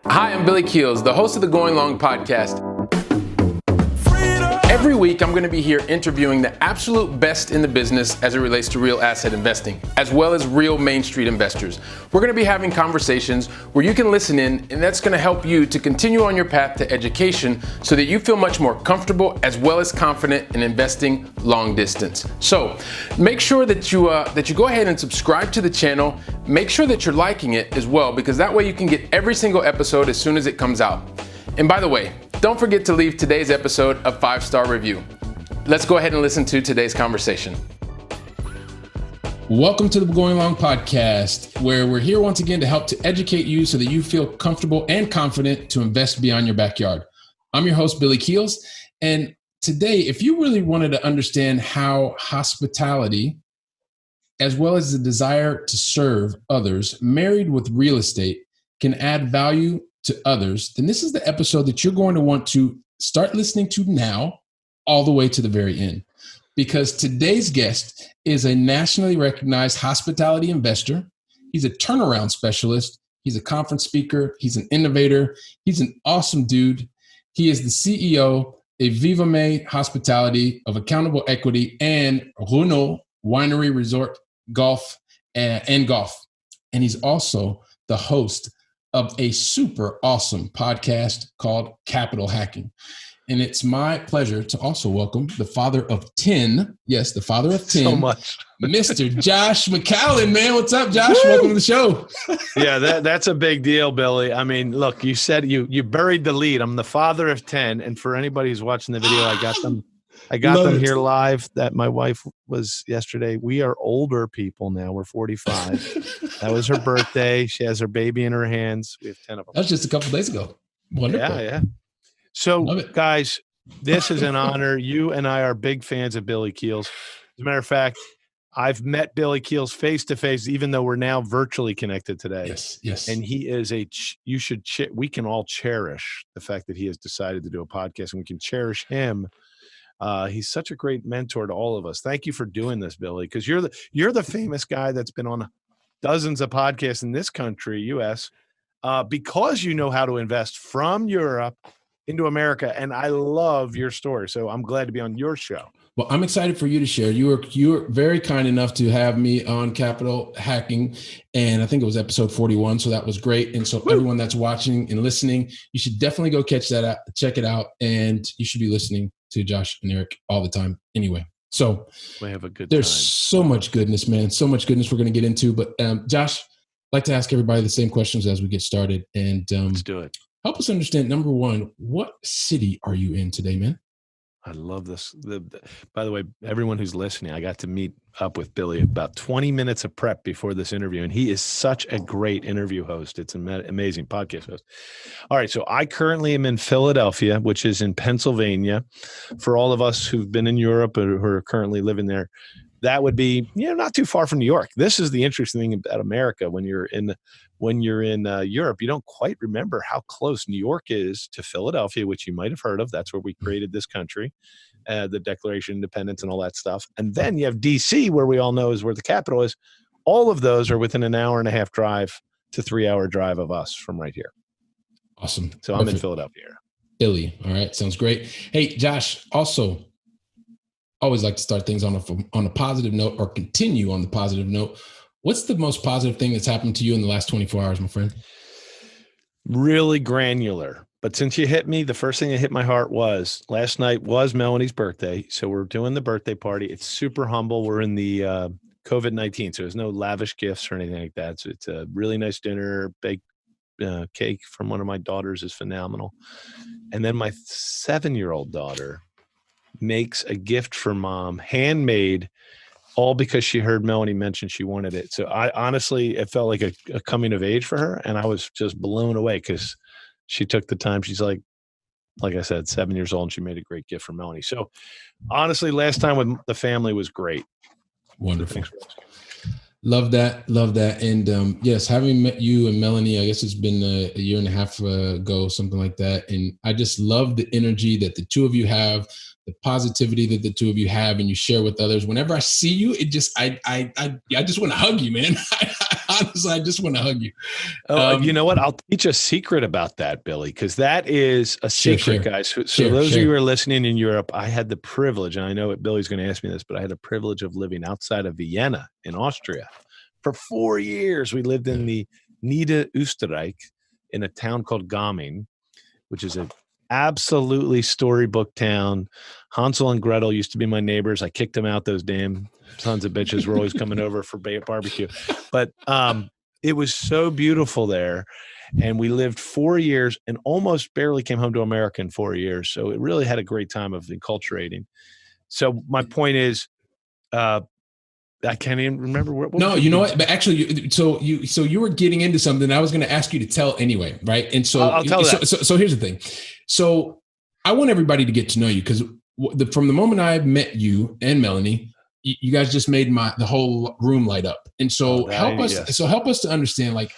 Hi, I'm Billy Keels, the host of the Going Long podcast. Every week, I'm going to be here interviewing the absolute best in the business as it relates to real asset investing, as well as real Main Street investors. We're going to be having conversations where you can listen in, and that's going to help you to continue on your path to education so that you feel much more comfortable as well as confident in investing long distance. So make sure that you go ahead and subscribe to the channel. Make sure that you're liking it as well, because that way you can get every single episode as soon as it comes out. And by the way, don't forget to leave today's episode a 5-star review. Let's go ahead and listen to today's conversation. Welcome to the Going Long podcast, where we're here once again to help to educate you so that you feel comfortable and confident to invest beyond your backyard. I'm your host, Billy Keels. And today, if you really wanted to understand how hospitality, as well as the desire to serve others, married with real estate, can add value to others, then this is the episode that you're going to want to start listening to now all the way to the very end. Because today's guest is a nationally recognized hospitality investor. He's a turnaround specialist. He's a conference speaker. He's an innovator. He's an awesome dude. He is the CEO of Viva Me Hospitality, of Accountable Equity, and Renault Winery Resort Golf and Golf. And he's also the host of a super awesome podcast called Capital Hacking. And it's my pleasure to also welcome the father of 10. Yes, the father of 10. So much. Mr. Josh McCALLEN, man. What's up, Josh? Woo! Welcome to the show. Yeah, that's a big deal, Billy. I mean, look, you said you buried the lead. I'm the father of 10. And for anybody who's watching the video, I got them here live. That my wife was yesterday. We are older people now. We're 45. That was her birthday. She has her baby in her hands. We have 10 of them. That was just a couple days ago. Wonderful. Yeah. So, guys, this is an honor. You and I are big fans of Billy Keels. As a matter of fact, I've met Billy Keels face to face, even though we're now virtually connected today. Yes. And he is we can all cherish the fact that he has decided to do a podcast, and we can cherish him. He's such a great mentor to all of us. Thank you for doing this, Billy, because you're the famous guy that's been on dozens of podcasts in this country, U.S., because you know how to invest from Europe into America. And I love your story. So I'm glad to be on your show. Well, I'm excited for you to share. You were very kind enough to have me on Capital Hacking, and I think it was episode 41. So that was great. And so everyone that's watching and listening, you should definitely go check it out. And you should be listening to Josh and Eric all the time anyway. So we have a good there's time. So much goodness, man. So much goodness we're going to get into. But Josh, I'd like to ask everybody the same questions as we get started. And let's do it. Help us understand, number one, what city are you in today, man? I love this. By the way, everyone who's listening, I got to meet up with Billy about 20 minutes of prep before this interview, and he is such a great interview host. It's an amazing podcast host. All right, so I currently am in Philadelphia, which is in Pennsylvania. For all of us who've been in Europe or who are currently living there, that would be not too far from New York. This is the interesting thing about America. When you're in Europe, you don't quite remember how close New York is to Philadelphia, which you might have heard of. That's where we created this country, the Declaration of Independence and all that stuff. And then you have D.C., where we all know is where the capital is. All of those are within an hour and a half drive to 3-hour drive of us from right here. Awesome. So I'm in Philadelphia. Philly. All right. Sounds great. Hey, Josh, also, always like to start things on a positive note, or continue on the positive note. What's the most positive thing that's happened to you in the last 24 hours, my friend? Really granular. But since you hit me, the first thing that hit my heart was last night was Melanie's birthday. So we're doing the birthday party. It's super humble. We're in the COVID-19, so there's no lavish gifts or anything like that. So it's a really nice dinner. Baked cake from one of my daughters is phenomenal. And then my 7-year-old daughter makes a gift for mom, handmade, all because she heard Melanie mention she wanted it. So I honestly, it felt like a coming of age for her. And I was just blown away because she took the time. She's like I said, 7 years old, and she made a great gift for Melanie. So honestly, last time with the family was great. Wonderful. Love that. And yes, having met you and Melanie, I guess it's been a year and a half ago, something like that. And I just love the energy that the two of you have, the positivity that the two of you have, and you share with others. Whenever I see you, it just, I just want to hug you, man. Honestly, I just want to hug you. Oh, you know what? I'll teach a secret about that, Billy, because that is a secret, guys. So those of you who are listening in Europe, I had the privilege, and I know Billy's going to ask me this, but I had the privilege of living outside of Vienna in Austria for 4 years. We lived in the Niederösterreich in a town called Gaming, which is an absolutely storybook town. Hansel and Gretel used to be my neighbors. I kicked them out. Those damn sons of bitches were always coming over for barbecue. But it was so beautiful there. And we lived 4 years and almost barely came home to America in 4 years. So it really had a great time of enculturating. So my point is, I can't even remember what no, you know what? But actually, so you were getting into something I was going to ask you to tell anyway, right? And so I'll tell that. So here's the thing. So I want everybody to get to know you because from the moment I met you and Melanie, you guys just made the whole room light up. And so help us to understand, like,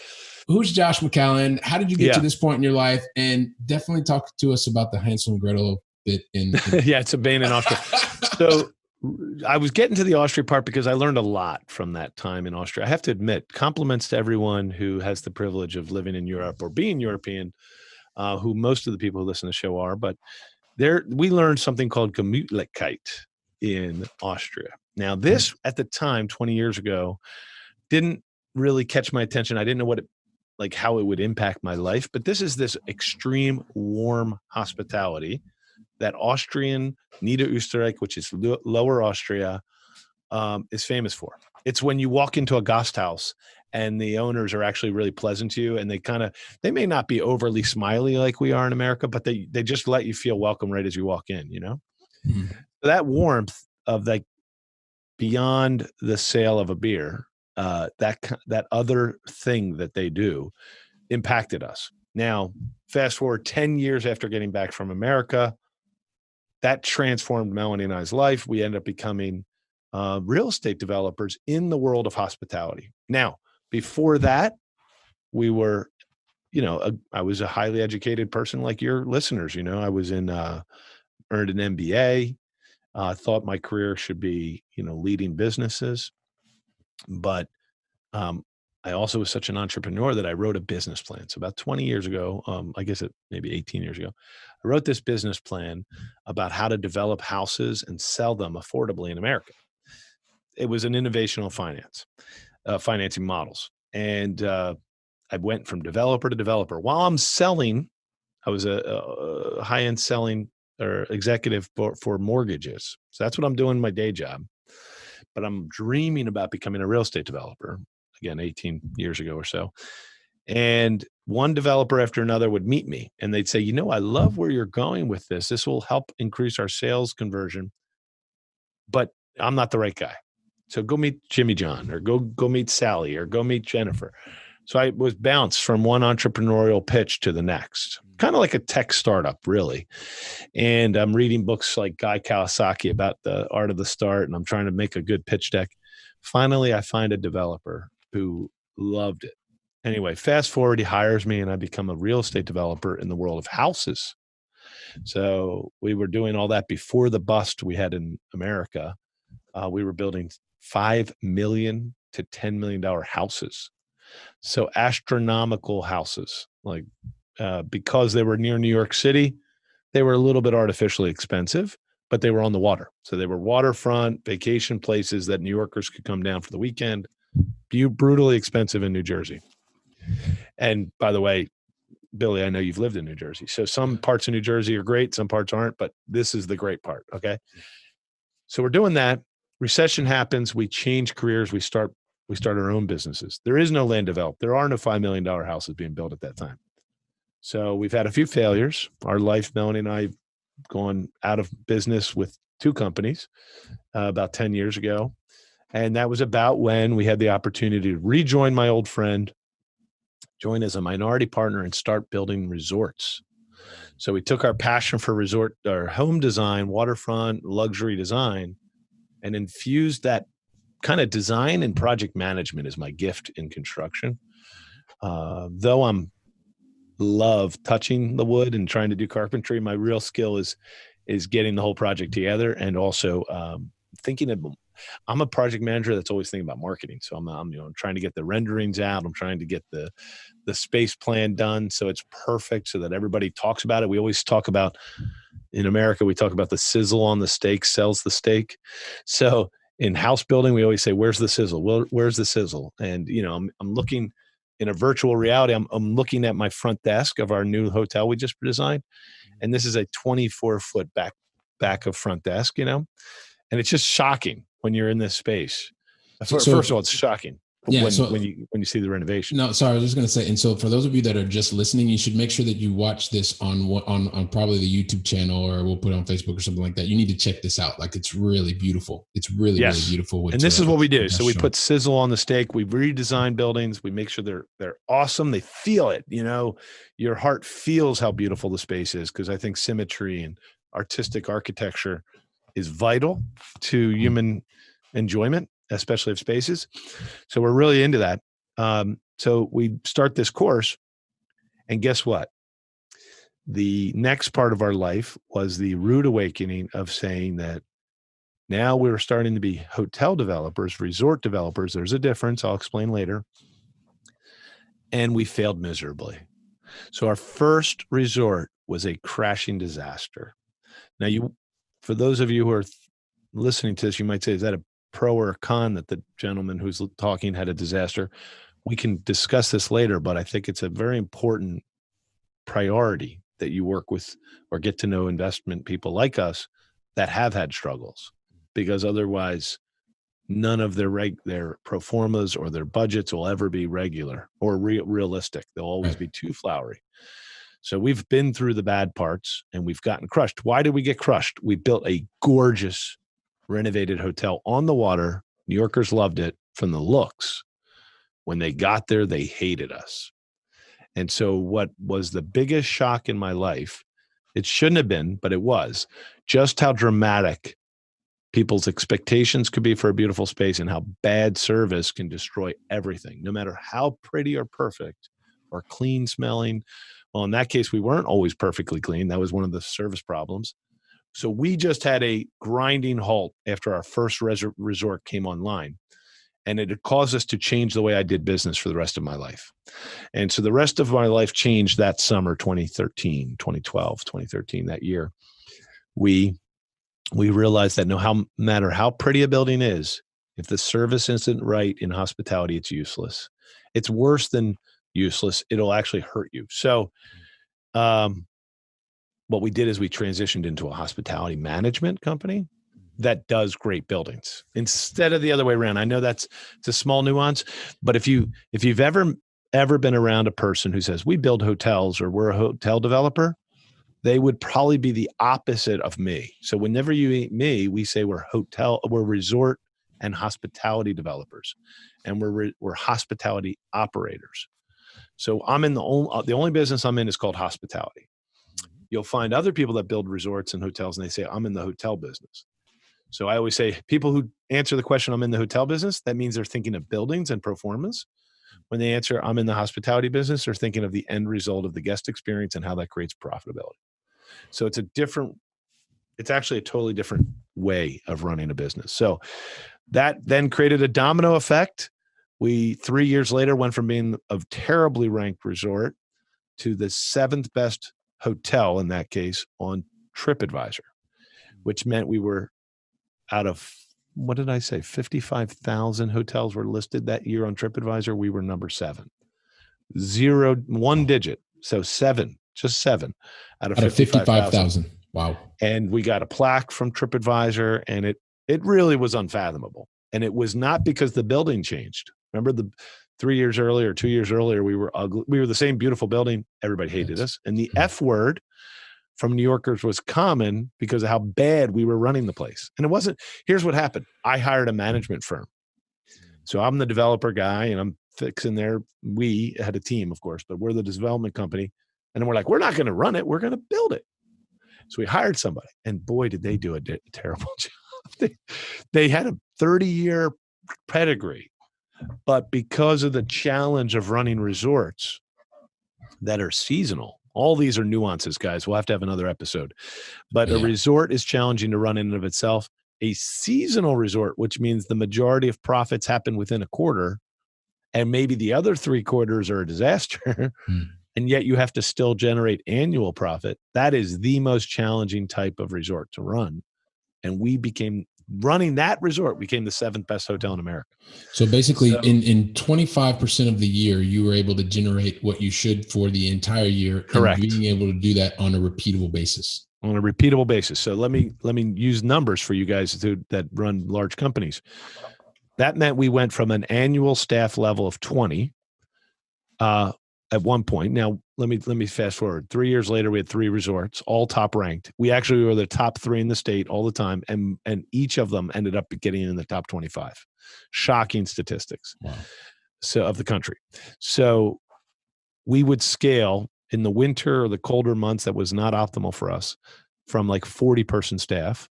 who's Josh McCALLEN? How did you get to this point in your life? And definitely talk to us about the Hansel and Gretel bit. Yeah, it's a bane in Austria. So I was getting to the Austria part because I learned a lot from that time in Austria. I have to admit, compliments to everyone who has the privilege of living in Europe or being European, who most of the people who listen to the show are. But we learned something called Gemütlichkeit in Austria. Now, this at the time, 20 years ago, didn't really catch my attention. I didn't know how it would impact my life. But this is this extreme warm hospitality that Austrian Niederösterreich, which is Lower Austria, is famous for. It's when you walk into a Gasthaus and the owners are actually really pleasant to you, and they may not be overly smiley like we are in America, but they just let you feel welcome right as you walk in, you know? Mm-hmm. So that warmth of beyond the sale of a beer, that other thing that they do impacted us. Now, fast forward 10 years after getting back from America, that transformed Melanie and I's life. We ended up becoming real estate developers in the world of hospitality. Now, before that, we were, I was a highly educated person like your listeners. I was earned an MBA. Thought my career should be, leading businesses. But I also was such an entrepreneur that I wrote a business plan. So about 20 years ago, I guess maybe 18 years ago, I wrote this business plan about how to develop houses and sell them affordably in America. It was an innovational financing models. And I went from developer to developer. While I'm selling, I was a high-end selling or executive for mortgages. So that's what I'm doing in my day job. But I'm dreaming about becoming a real estate developer. Again, 18 years ago or so. And one developer after another would meet me and they'd say, I love where you're going with this. This will help increase our sales conversion, but I'm not the right guy. So go meet Jimmy John or go meet Sally or go meet Jennifer. So I was bounced from one entrepreneurial pitch to the next, kind of like a tech startup, really. And I'm reading books like Guy Kawasaki about the art of the start, and I'm trying to make a good pitch deck. Finally, I find a developer who loved it. Anyway, fast forward, he hires me and I become a real estate developer in the world of houses. So we were doing all that before the bust we had in America. We were building $5 million to $10 million houses. So astronomical houses, because they were near New York City, they were a little bit artificially expensive, but they were on the water. So they were waterfront vacation places that New Yorkers could come down for the weekend. Brutally expensive in New Jersey. And by the way, Billy, I know you've lived in New Jersey. So some parts of New Jersey are great, some parts aren't, but this is the great part, okay? So we're doing that. Recession happens. We change careers. We start our own businesses. There is no land developed. There are no $5 million houses being built at that time. So we've had a few failures. Our life, Melanie and I, have gone out of business with 2 companies about 10 years ago. And that was about when we had the opportunity to rejoin my old friend, join as a minority partner and start building resorts. So we took our passion for resort or home design, waterfront, luxury design, and infused that kind of design and project management is my gift in construction. Though I'm love touching the wood and trying to do carpentry, my real skill is getting the whole project together and also thinking I'm a project manager that's always thinking about marketing. So I'm trying to get the renderings out. I'm trying to get the space plan done so it's perfect so that everybody talks about it. We always talk about, in America, we talk about the sizzle on the steak sells the steak. So in house building, we always say, where's the sizzle? Well, where's the sizzle? And, I'm looking in a virtual reality. I'm looking at my front desk of our new hotel we just designed. And this is a 24-foot back of front desk, and it's just shocking when you're in this space. First of all, it's shocking. Yeah, when you see the renovation. No, sorry, I was just going to say, and so for those of you that are just listening, you should make sure that you watch this on probably the YouTube channel, or we'll put it on Facebook or something like that. You need to check this out. Like, it's really beautiful. It's really beautiful. And this is what we do. So we put sizzle on the steak. We redesign buildings. We make sure they're awesome. They feel it. Your heart feels how beautiful the space is, because I think symmetry and artistic architecture is vital to human enjoyment, especially of spaces. So we're really into that. So we start this course, and guess what? The next part of our life was the rude awakening of saying that now we're starting to be hotel developers, resort developers. There's a difference. I'll explain later. And we failed miserably. So our first resort was a crashing disaster. Now, for those of you who are listening to this, you might say, is that a pro or a con that the gentleman who's talking had a disaster? We can discuss this later, but I think it's a very important priority that you work with or get to know investment people like us that have had struggles, because otherwise none of their pro formas or their budgets will ever be regular or realistic. They'll always be too flowery. So we've been through the bad parts and we've gotten crushed. Why did we get crushed? We built a gorgeous renovated hotel on the water. New Yorkers loved it from the looks. When they got there, they hated us. And so what was the biggest shock in my life, it shouldn't have been, but it was, just how dramatic people's expectations could be for a beautiful space and how bad service can destroy everything, no matter how pretty or perfect or clean smelling. Well, in that case, we weren't always perfectly clean. That was one of the service problems. So we just had a grinding halt after our first resort came online. And it had caused us to change the way I did business for the rest of my life. And so the rest of my life changed that summer, 2013, 2012, 2013, that year. We realized that no matter how pretty a building is, if the service isn't right in hospitality, it's useless. It's worse than useless. It'll actually hurt you. So what we did is we transitioned into a hospitality management company that does great buildings instead of the other way around. I know it's a small nuance, but if you've ever been around a person who says we build hotels or we're a hotel developer, they would probably be the opposite of me. So whenever you meet me, we say we're resort and hospitality developers, and we're hospitality operators. So I'm in the only business I'm in is called hospitality. You'll find other people that build resorts and hotels, and they say, I'm in the hotel business. So I always say, people who answer the question, I'm in the hotel business, that means they're thinking of buildings and pro formas. When they answer, I'm in the hospitality business, they're thinking of the end result of the guest experience and how that creates profitability. So it's actually a totally different way of running a business. So that then created a domino effect. We 3 years later went from being a terribly ranked resort to the 7th best hotel in that case on TripAdvisor, which meant we were out of, what did I say? 55,000 hotels were listed that year on TripAdvisor. We were number 7, 1 digit. So 7, just 7 out of 55,000. Wow. And we got a plaque from TripAdvisor, and it really was unfathomable. And it was not because the building changed. Remember 3 years earlier, 2 years earlier, we were ugly. We were the same beautiful building. Everybody hated us. And the F word from New Yorkers was common because of how bad we were running the place. And it wasn't, here's what happened. I hired a management firm. So I'm the developer guy and I'm fixing we had a team, of course, but we're the development company. And then we're like, we're not going to run it. We're going to build it. So we hired somebody, and boy, did they do a terrible job. They had a 30-year pedigree, but because of the challenge of running resorts that are seasonal, all these are nuances, guys. We'll have to have another episode. But a resort is challenging to run in and of itself. a seasonal resort, which means the majority of profits happen within a quarter, and maybe the other 3 quarters are a disaster, and yet you have to still generate annual profit, that is the most challenging type of resort to run. And running that resort became the 7th best hotel in America. So basically in 25% of the year, you were able to generate what you should for the entire year. Correct. And being able to do that on a repeatable basis. On a repeatable basis. So let me use numbers for you guys that run large companies. That meant we went from an annual staff level of 20 at one point. Now, let me fast forward. 3 years later, we had 3 resorts, all top ranked. We actually were the top 3 in the state all the time, and each of them ended up getting in the top 25. Shocking statistics. Wow. So of the country. So we would scale in the winter or the colder months that was not optimal for us from like 40-person staff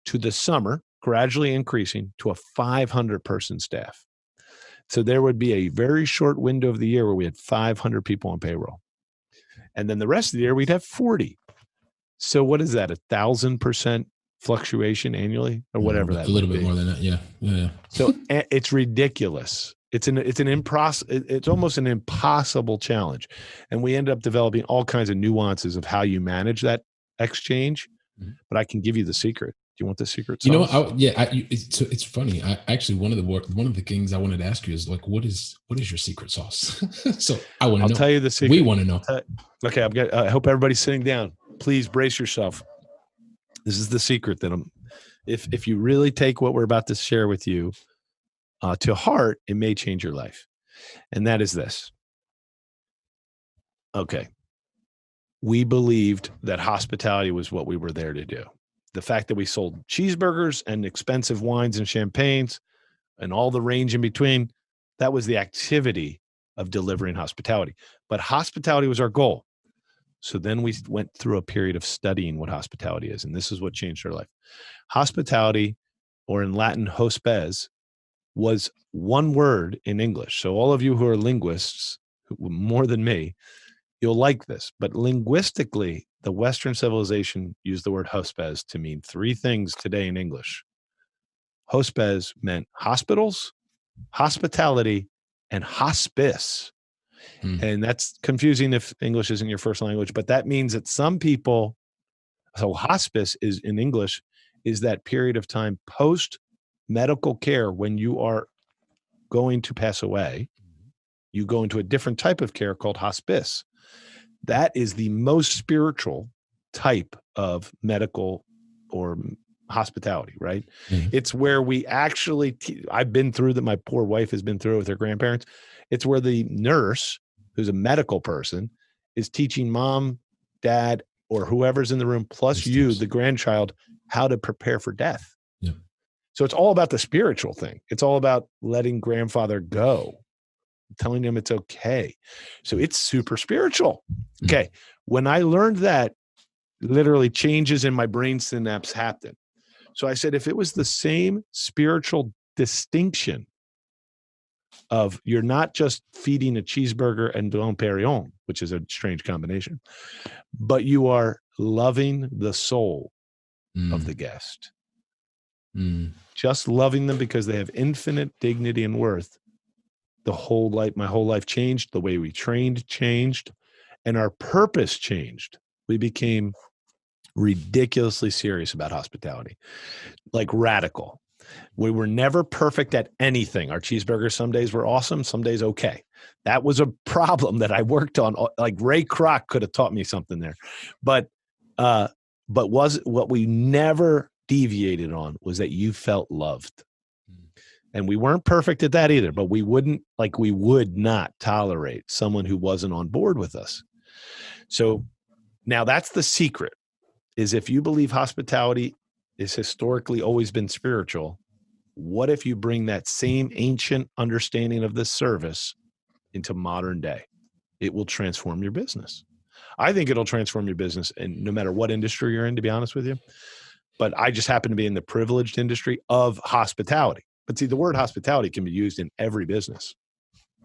to the summer, gradually increasing to a 500-person staff. So there would be a very short window of the year where we had 500 people on payroll. And then the rest of the year, we'd have 40. So what is that, 1,000% fluctuation annually or whatever that a little bit more than that. Yeah. So it's ridiculous. It's almost an impossible challenge. And we ended up developing all kinds of nuances of how you manage that exchange. But I can give you the secret. Do you want the secret sauce? It's funny. I actually, one of the things I wanted to ask you is like, what is your secret sauce? So I want to know. I'll tell you the secret. We want to know. Okay. I hope everybody's sitting down. Please brace yourself. This is the secret that if you really take what we're about to share with you to heart, it may change your life. And that is this. Okay. We believed that hospitality was what we were there to do. The fact that we sold cheeseburgers and expensive wines and champagnes and all the range in between, that was the activity of delivering hospitality. But hospitality was our goal. So then we went through a period of studying what hospitality is, and this is what changed our life. Hospitality, or in Latin, hospes, was one word in English. So all of you who are linguists, more than me, you'll like this. But linguistically, the Western civilization used the word hospes to mean 3 things today in English. Hospes meant hospitals, hospitality, and hospice. And that's confusing if English isn't your first language, but that means that some people, so hospice is in English, is that period of time post medical care when you are going to pass away. You go into a different type of care called hospice. That is the most spiritual type of medical or hospitality, right? Mm-hmm. It's where we actually, I've been through that. My poor wife has been through it with her grandparents. It's where the nurse, who's a medical person, is teaching mom, dad, or whoever's in the room, plus you, the grandchild, how to prepare for death. Yeah. So it's all about the spiritual thing. It's all about letting grandfather go, telling him it's okay. So it's super spiritual. Okay. When I learned that, literally changes in my brain synapse happened. So I said, if it was the same spiritual distinction of you're not just feeding a cheeseburger and Dom Perignon, which is a strange combination, but you are loving the soul of the guest. Just loving them because they have infinite dignity and worth. My whole life changed. The way we trained changed, and our purpose changed. We became ridiculously serious about hospitality, like radical. We were never perfect at anything. Our cheeseburgers some days were awesome, some days okay. That was a problem that I worked on. Like Ray Kroc could have taught me something there, but was what we never deviated on was that you felt loved. And we weren't perfect at that either, but we would not tolerate someone who wasn't on board with us. So now that's the secret, is if you believe hospitality is historically always been spiritual, what if you bring that same ancient understanding of this service into modern day? It will transform your business. I think it'll transform your business, and no matter what industry you're in, to be honest with you. But I just happen to be in the privileged industry of hospitality. But see, the word hospitality can be used in every business.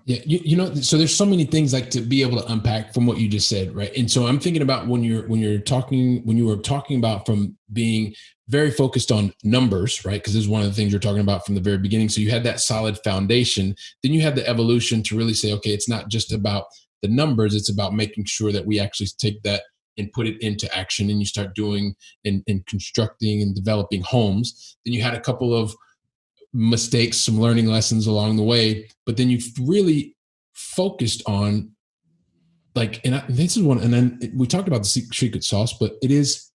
Yeah, so there's so many things like to be able to unpack from what you just said, right? And so I'm thinking about when you were talking about from being very focused on numbers, right? Because this is one of the things you're talking about from the very beginning. So you had that solid foundation. Then you had the evolution to really say, okay, it's not just about the numbers, it's about making sure that we actually take that and put it into action. And you start doing and constructing and developing homes. Then you had a couple of mistakes, some learning lessons along the way, but then you really focused on this is one, and then we talked about the secret sauce, but it is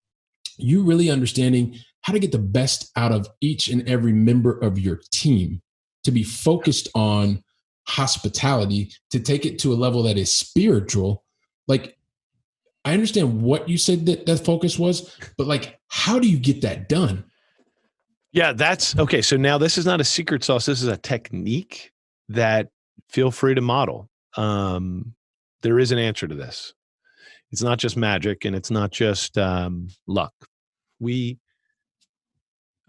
you really understanding how to get the best out of each and every member of your team, to be focused on hospitality, to take it to a level that is spiritual. Like, I understand what you said that focus was, but how do you get that done? Yeah, that's okay. So now this is not a secret sauce. This is a technique that feel free to model. There is an answer to this. It's not just magic, and it's not just luck.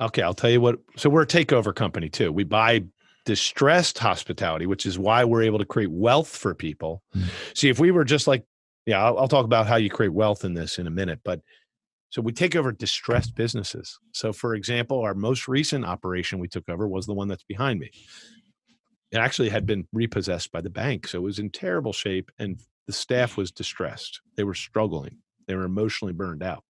I'll tell you what. So we're a takeover company too. We buy distressed hospitality, which is why we're able to create wealth for people. Mm-hmm. See, if we were just I'll talk about how you create wealth in this in a minute, but so we take over distressed businesses. So for example, our most recent operation we took over was the one that's behind me. It actually had been repossessed by the bank. So it was in terrible shape, and the staff was distressed. They were struggling. They were emotionally burned out.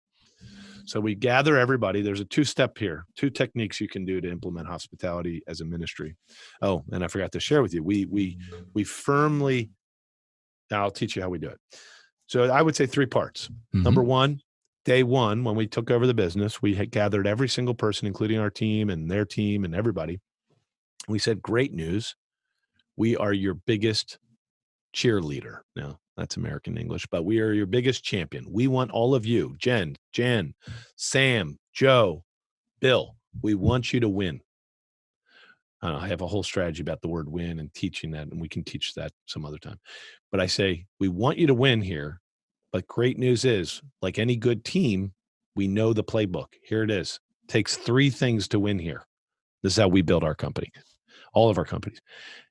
So we gather everybody. There's a two-step here, two techniques you can do to implement hospitality as a ministry. Oh, and I forgot to share with you. We firmly, now I'll teach you how we do it. So I would say 3 parts. Mm-hmm. Number one, day one, when we took over the business, we had gathered every single person, including our team and their team and everybody. We said, great news. We are your biggest cheerleader. Now, that's American English, but we are your biggest champion. We want all of you, Jen, Sam, Joe, Bill. We want you to win. I have a whole strategy about the word win and teaching that, and we can teach that some other time. But I say, we want you to win here. But great news is, like any good team, we know the playbook. Here it is. It takes 3 things to win here. This is how we build our company, all of our companies.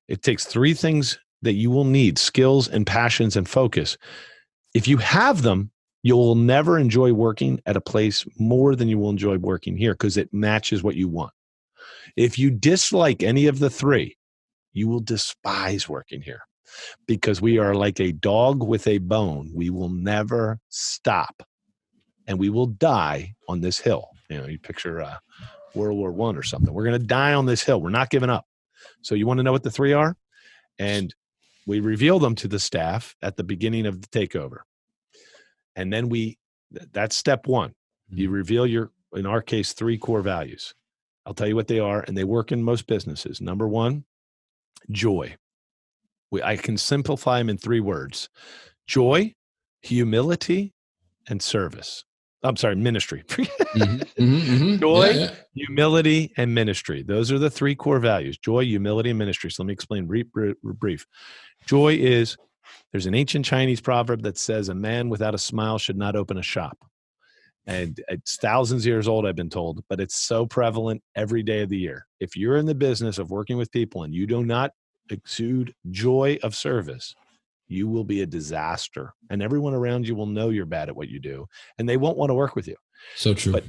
It takes 3 things that you will need: skills and passions and focus. If you have them, you will never enjoy working at a place more than you will enjoy working here, because it matches what you want. If you dislike any of the 3, you will despise working here, because we are like a dog with a bone. We will never stop, and we will die on this hill. You picture World War I or something. We're going to die on this hill. We're not giving up. So you want to know what the 3 are? And we reveal them to the staff at the beginning of the takeover. And then that's step 1. You reveal in our case, 3 core values. I'll tell you what they are, and they work in most businesses. Number 1, joy. I can simplify them in 3 words: joy, humility, and service. I'm sorry, ministry. Joy, humility, and ministry. Those are the 3 core values: joy, humility, and ministry. So let me explain brief. Joy is, there's an ancient Chinese proverb that says, a man without a smile should not open a shop. And it's thousands of years old, I've been told, but it's so prevalent every day of the year. If you're in the business of working with people and you do not exude joy of service, you will be a disaster, and everyone around you will know you're bad at what you do, and they won't want to work with you. So true.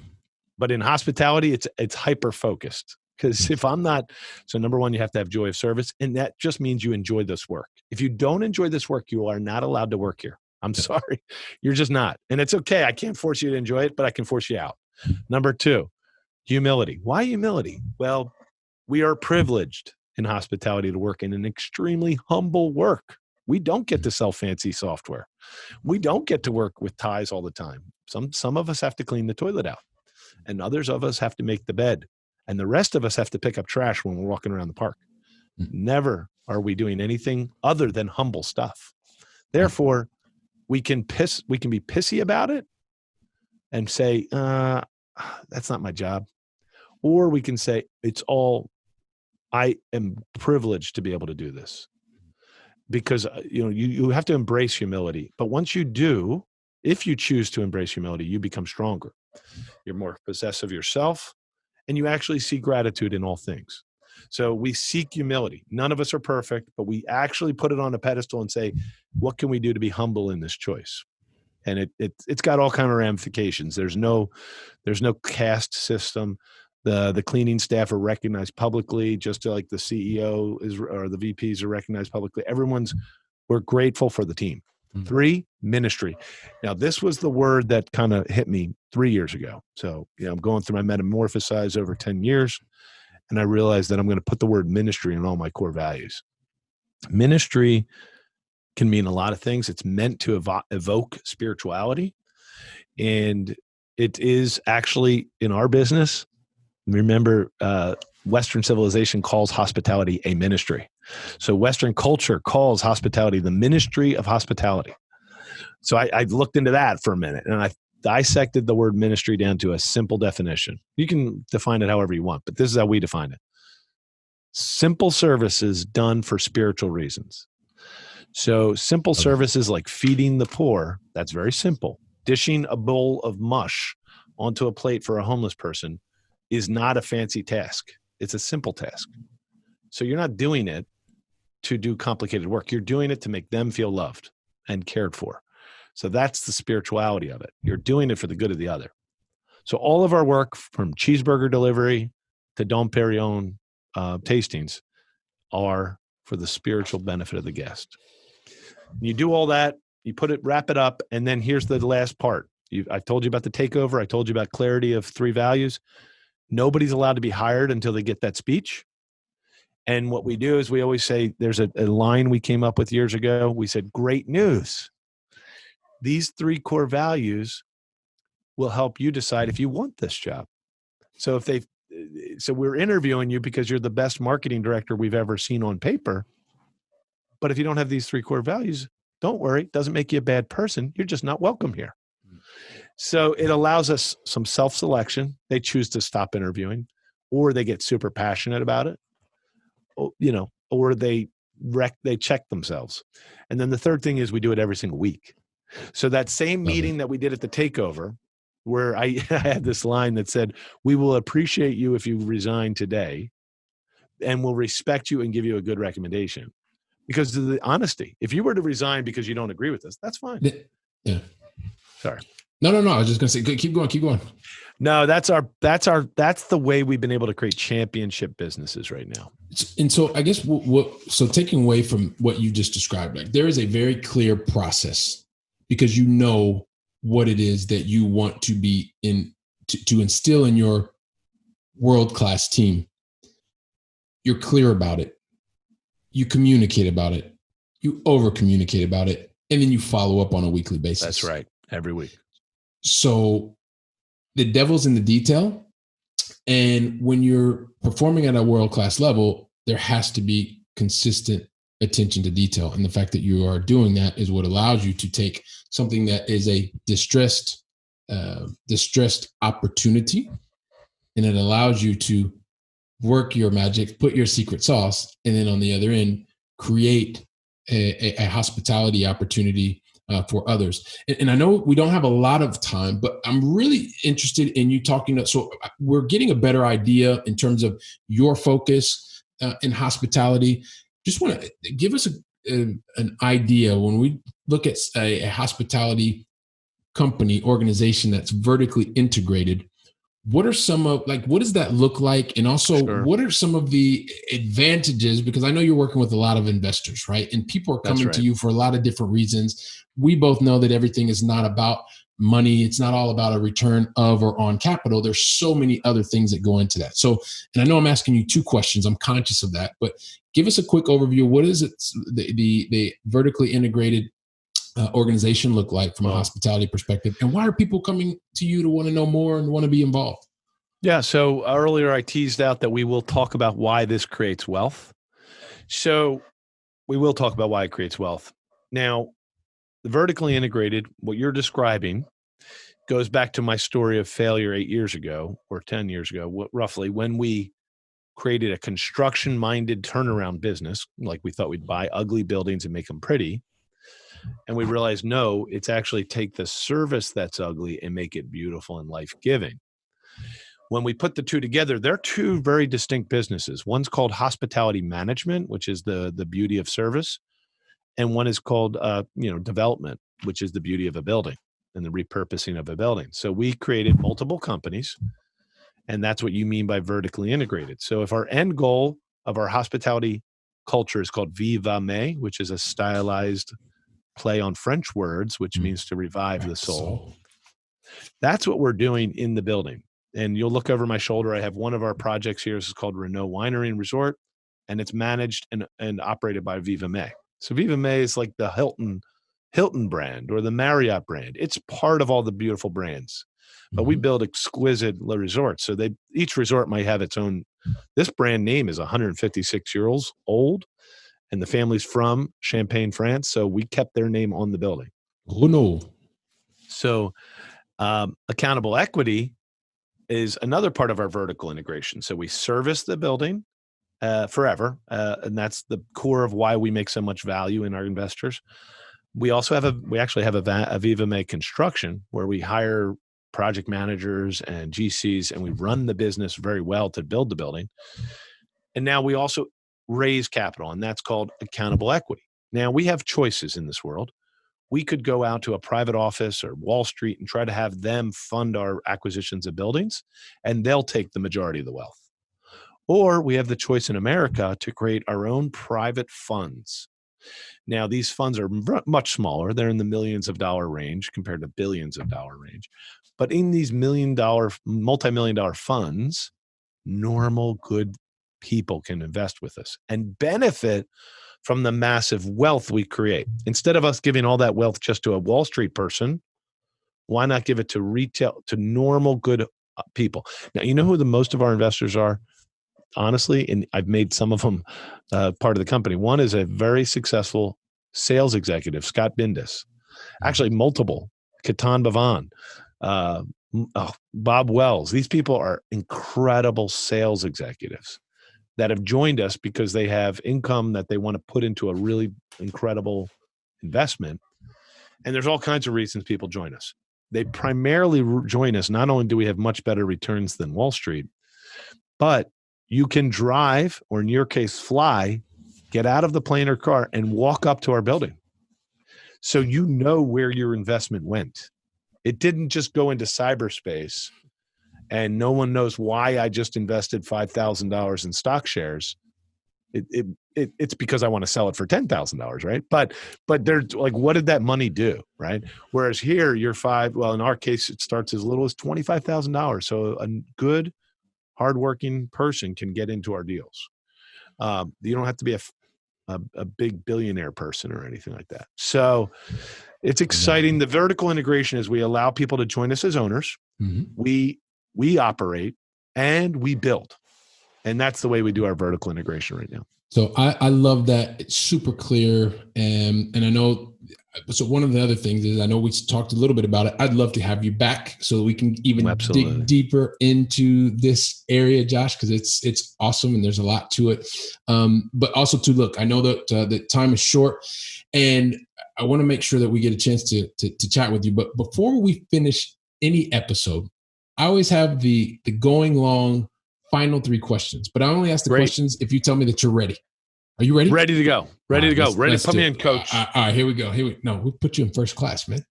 But in hospitality, it's hyper focused, because if I'm not, so number 1, you have to have joy of service, and that just means you enjoy this work. If you don't enjoy this work, you are not allowed to work here. I'm sorry, you're just not, and it's okay. I can't force you to enjoy it, but I can force you out. Number 2, humility. Why humility? Well, we are privileged in hospitality to work in an extremely humble work. We don't get to sell fancy software. We don't get to work with ties all the time. Some of us have to clean the toilet out, and others of us have to make the bed, and the rest of us have to pick up trash when we're walking around the park. Never are we doing anything other than humble stuff. Therefore, we can be pissy about it and say, that's not my job. Or we can say, I am privileged to be able to do this. Because you have to embrace humility. But once you do, if you choose to embrace humility, you become stronger. You're more possessive of yourself, and you actually see gratitude in all things. So we seek humility. None of us are perfect, but we actually put it on a pedestal and say, what can we do to be humble in this choice? And it's got all kind of ramifications. There's no caste system. The cleaning staff are recognized publicly, just like the CEO is, or the VPs are recognized publicly. We're grateful for the team. 3, ministry. Now, this was the word that kind of hit me 3 years ago. So, I'm going through my metamorphosis over 10 years, and I realized that I'm going to put the word ministry in all my core values. Ministry can mean a lot of things. It's meant to evoke spirituality. And it is actually, in our business, remember, Western civilization calls hospitality a ministry. So Western culture calls hospitality the ministry of hospitality. So I looked into that for a minute, and I dissected the word ministry down to a simple definition. You can define it however you want, but this is how we define it. Simple services done for spiritual reasons. So simple services like feeding the poor, that's very simple. Dishing a bowl of mush onto a plate for a homeless person is not a fancy task. It's a simple task. So you're not doing it to do complicated work. You're doing it to make them feel loved and cared for. So that's the spirituality of it. You're doing it for the good of the other. So all of our work, from cheeseburger delivery to Dom Perignon tastings, are for the spiritual benefit of the guest. You do all that, you wrap it up, and then here's the last part. I told you about the takeover. I told you about clarity of 3 values. Nobody's allowed to be hired until they get that speech. And what we do is we always say, there's a line we came up with years ago. We said, great news. These 3 core values will help you decide if you want this job. So we're interviewing you because you're the best marketing director we've ever seen on paper. But if you don't have these 3 core values, don't worry. It doesn't make you a bad person. You're just not welcome here. So it allows us some self-selection. They choose to stop interviewing, or they get super passionate about it, or they check themselves. And then the third thing is we do it every single week. So that same meeting that we did at the takeover, where I had this line that said, we will appreciate you if you resign today, and we'll respect you and give you a good recommendation. Because of the honesty. If you were to resign because you don't agree with us, that's fine. Yeah. Sorry. No. I was just going to say, keep going. No, that's the way we've been able to create championship businesses right now. And so I guess so taking away from what you just described, like, there is a very clear process, because you know what it is that you want to be to instill in your world-class team. You're clear about it. You communicate about it, you over communicate about it, and then you follow up on a weekly basis. That's right. Every week. So the devil's in the detail. And when you're performing at a world-class level, there has to be consistent attention to detail. And the fact that you are doing that is what allows you to take something that is a distressed opportunity, and it allows you to work your magic, put your secret sauce, and then on the other end, create a hospitality opportunity for others. And I know we don't have a lot of time, but I'm really interested in you talking. So we're getting a better idea in terms of your focus in hospitality. Just want to give us an idea when we look at a hospitality company, organization that's vertically integrated. What are what does that look like? And also, What are some of the advantages? Because I know you're working with a lot of investors, right? And people are coming to you for a lot of different reasons. We both know that everything is not about money. It's not all about a return of or on capital. There's so many other things that go into that. So, and I know I'm asking you 2 questions. I'm conscious of that, but give us a quick overview. What is it, the vertically integrated organization look like from a hospitality perspective? And why are people coming to you to want to know more and want to be involved? Yeah. So earlier I teased out that we will talk about why this creates wealth. So we will talk about why it creates wealth. Now, the vertically integrated, what you're describing, goes back to my story of failure 8 years ago or 10 years ago, roughly, when we created a construction-minded turnaround business. Like, we thought we'd buy ugly buildings and make them pretty. And we realized, no, it's actually take the service that's ugly and make it beautiful and life-giving. When we put the 2 together, they're 2 very distinct businesses. One's called hospitality management, which is the beauty of service. And one is called development, which is the beauty of a building. and the repurposing of a building. So we created multiple companies, and that's what you mean by vertically integrated. So if our end goal of our hospitality culture is called Viva Me, which is a stylized play on French words, which means to revive the soul. That's what we're doing in the building. And you'll look over my shoulder. I have one of our projects here. This is called Renault Winery and Resort, and it's managed and operated by Viva Me. So Viva Me is like the Hilton brand or the Marriott brand. It's part of all the beautiful brands, but we build exquisite resorts. So each resort might have its own. This brand name is 156 years old, and the family's from Champagne, France. So we kept their name on the building. Renault. So accountable equity is another part of our vertical integration. So we service the building forever, and that's the core of why we make so much value in our investors. We also actually have a Viva Me construction where we hire project managers and GCs, and we run the business very well to build the building. And now we also raise capital, and that's called accountable equity. Now we have choices in this world. We could go out to a private office or Wall Street and try to have them fund our acquisitions of buildings, and they'll take the majority of the wealth. Or we have the choice in America to create our own private funds. Now, these funds are much smaller. They're in the millions of dollar range compared to billions of dollar range. But in these multi-million dollar funds, normal, good people can invest with us and benefit from the massive wealth we create. Instead of us giving all that wealth just to a Wall Street person, why not give it to retail, to normal, good people? Now, you know who the most of our investors are? Honestly, and I've made some of them part of the company. One is a very successful sales executive, Scott Bindus. Actually, multiple. Ketan Bhavan, Bob Wells. These people are incredible sales executives that have joined us because they have income that they want to put into a really incredible investment. And there's all kinds of reasons people join us. They primarily join us. Not only do we have much better returns than Wall Street, but you can drive, or in your case, fly, get out of the plane or car and walk up to our building. So you know where your investment went. It didn't just go into cyberspace and no one knows why I just invested $5,000 in stock shares. It's because I want to sell it for $10,000, right? But there's like, what did that money do, right? Whereas here, in our case, it starts as little as $25,000. So a good, hardworking person can get into our deals. You don't have to be a big billionaire person or anything like that. So it's exciting. The vertical integration is we allow people to join us as owners. We operate and we build. And that's the way we do our vertical integration right now. So I love that. It's super clear. And I know, so one of the other things is I know we talked a little bit about it. I'd love to have you back so that we can even dig deeper into this area, Josh, because it's awesome and there's a lot to it. But also to look, I know that the time is short and I want to make sure that we get a chance to chat with you. But before we finish any episode, I always have the going long final 3 questions, but I only ask the questions if you tell me that you're ready. Are you ready? Ready to go. Ready to go. Ready to put me in, coach. All right, here we go. No, we'll put you in first class, man.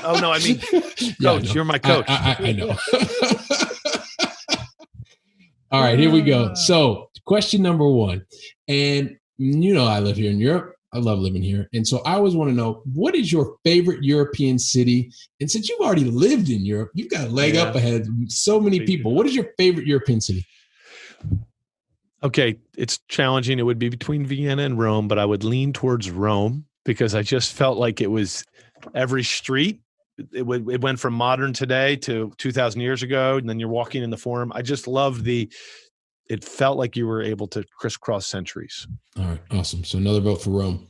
Oh, no, I mean, coach, you're my coach. I know. All right, here we go. So question number 1, and I live here in Europe. I love living here. And so I always want to know, what is your favorite European city? And since you've already lived in Europe, you've got a leg up ahead of so many people. What is your favorite European city? Okay, it's challenging. It would be between Vienna and Rome, but I would lean towards Rome because I just felt like it was every street. It went from modern today to 2,000 years ago, and then you're walking in the Forum. I just loved it felt like you were able to crisscross centuries. All right, awesome. So another vote for Rome.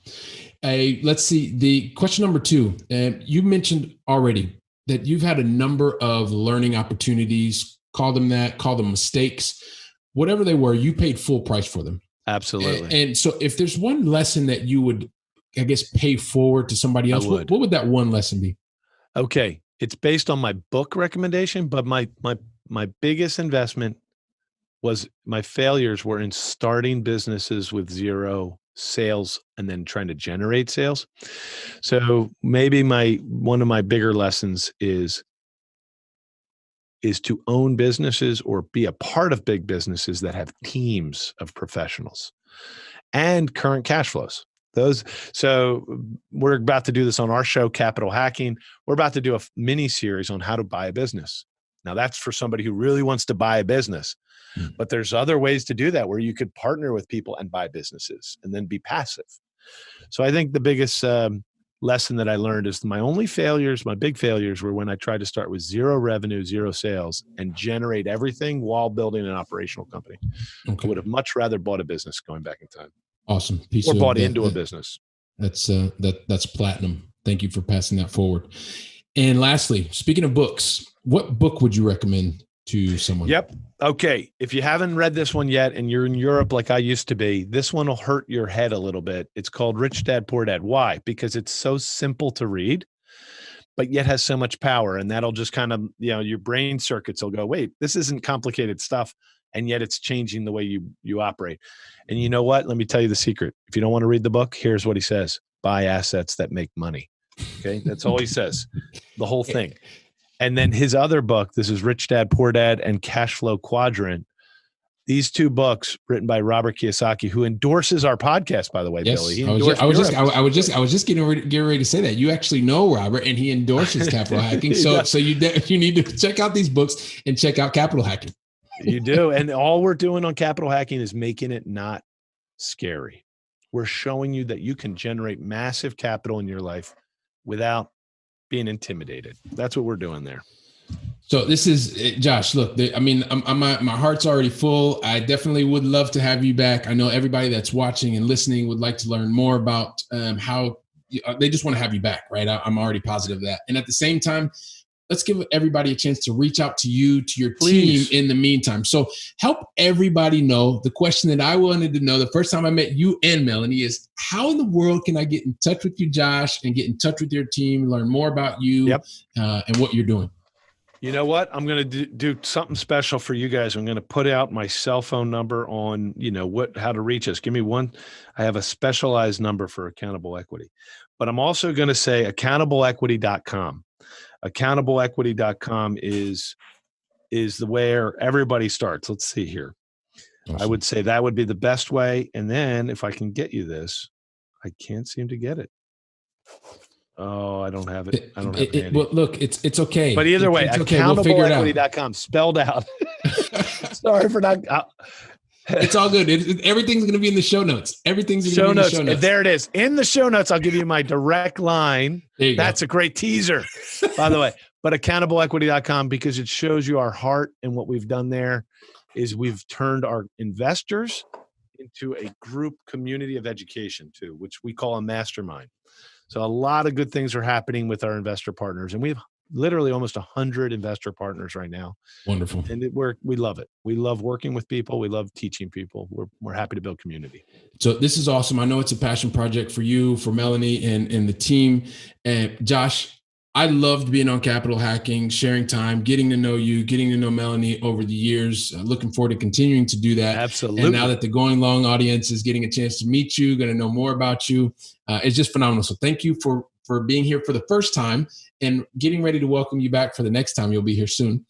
Let's see. The question number 2, you mentioned already that you've had a number of learning opportunities, call them mistakes, whatever they were, you paid full price for them. Absolutely. And so if there's one lesson that you would, I guess, pay forward to somebody else, what would that one lesson be? Okay. It's based on my book recommendation, but my biggest investment was my failures were in starting businesses with 0 sales and then trying to generate sales. So maybe one of my bigger lessons is to own businesses or be a part of big businesses that have teams of professionals and current cash flows. So we're about to do this on our show, Capital Hacking. We're about to do a mini series on how to buy a business. Now that's for somebody who really wants to buy a business, but there's other ways to do that where you could partner with people and buy businesses and then be passive. So I think the biggest lesson that I learned is my big failures were when I tried to start with zero revenue, zero sales, and generate everything while building an operational company. Okay. I would have much rather bought a business going back in time. Awesome. Or bought into a business. That's platinum. Thank you for passing that forward. And lastly, speaking of books, what book would you recommend to someone? Yep. Okay. If you haven't read this one yet and you're in Europe like I used to be, this one will hurt your head a little bit. It's called Rich Dad, Poor Dad. Why? Because it's so simple to read, but yet has so much power. And that'll just kind of, your brain circuits will go, wait, this isn't complicated stuff. And yet it's changing the way you operate. And you know what? Let me tell you the secret. If you don't want to read the book, here's what he says. Buy assets that make money. Okay. That's all he says. The whole thing. And then his other book, this is Rich Dad, Poor Dad and Cash Flow Quadrant. These two books written by Robert Kiyosaki, who endorses our podcast, by the way, yes, Billy. I was just getting ready to say that. You actually know Robert and he endorses Capital Hacking. So you need to check out these books and check out Capital Hacking. You do. And all we're doing on Capital Hacking is making it not scary. We're showing you that you can generate massive capital in your life without being intimidated. That's what we're doing there. So this is Josh. Look, my heart's already full. I definitely would love to have you back. I know everybody that's watching and listening would like to learn more about how they just want to have you back, right? I'm already positive of that. And at the same time, let's give everybody a chance to reach out to you, to your team in the meantime. So help everybody know the question that I wanted to know the first time I met you and Melanie is, how in the world can I get in touch with you, Josh, and get in touch with your team, learn more about you and what you're doing? You know what? I'm going to do something special for you guys. I'm going to put out my cell phone number on, how to reach us. Give me one. I have a specialized number for accountable equity, but I'm also going to say accountableequity.com. Accountableequity.com is the where everybody starts. Let's see here. Awesome. I would say that would be the best way. And then if I can get you this, I can't seem to get it. Oh, I don't have it. I don't have it. Well, look, it's okay. But either way, accountableequity.com spelled out. Sorry for not. It's all good. Everything's going to be in the show notes. Everything's going to be in the show notes. There it is. In the show notes, I'll give you my direct line. That's a great teaser, by the way. But accountableequity.com, because it shows you our heart, and what we've done there is we've turned our investors into a group community of education too, which we call a mastermind. So a lot of good things are happening with our investor partners, and we have literally almost 100 investor partners right now. Wonderful. And we love it. We love working with people. We love teaching people. We're happy to build community. So this is awesome. I know it's a passion project for you, for Melanie and the team. And Josh, I loved being on Capital Hacking, sharing time, getting to know you, getting to know Melanie over the years. Looking forward to continuing to do that. Absolutely. And now that the Going Long audience is getting a chance to meet you, going to know more about you, it's just phenomenal. So thank you for being here for the first time and getting ready to welcome you back for the next time. You'll be here soon.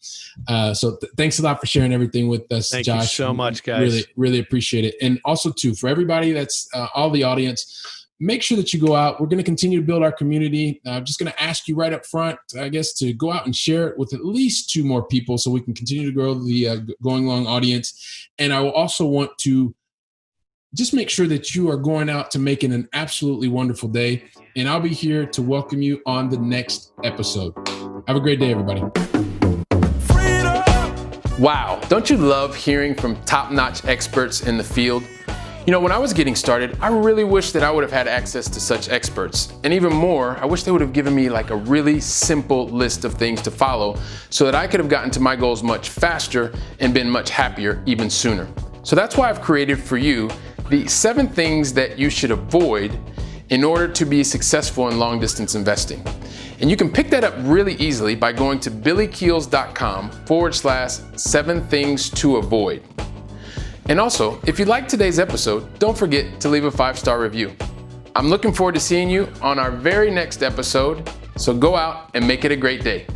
So thanks a lot for sharing everything with us, Thank Josh. Thank you so much, guys. Really, really appreciate it. And also too, for everybody that's all the audience, make sure that you go out. We're going to continue to build our community. I'm just going to ask you right up front, I guess, to go out and share it with at least 2 more people so we can continue to grow the Going Long audience. And I will also want to just make sure that you are going out to make it an absolutely wonderful day. And I'll be here to welcome you on the next episode. Have a great day, everybody. Wow. Don't you love hearing from top-notch experts in the field? You know, when I was getting started, I really wish that I would have had access to such experts. And even more, I wish they would have given me like a really simple list of things to follow so that I could have gotten to my goals much faster and been much happier even sooner. So that's why I've created for you the 7 things that you should avoid in order to be successful in long distance investing. And you can pick that up really easily by going to billykeels.com/7 things to avoid. And also, if you liked today's episode, don't forget to leave a 5-star review. I'm looking forward to seeing you on our very next episode, so go out and make it a great day.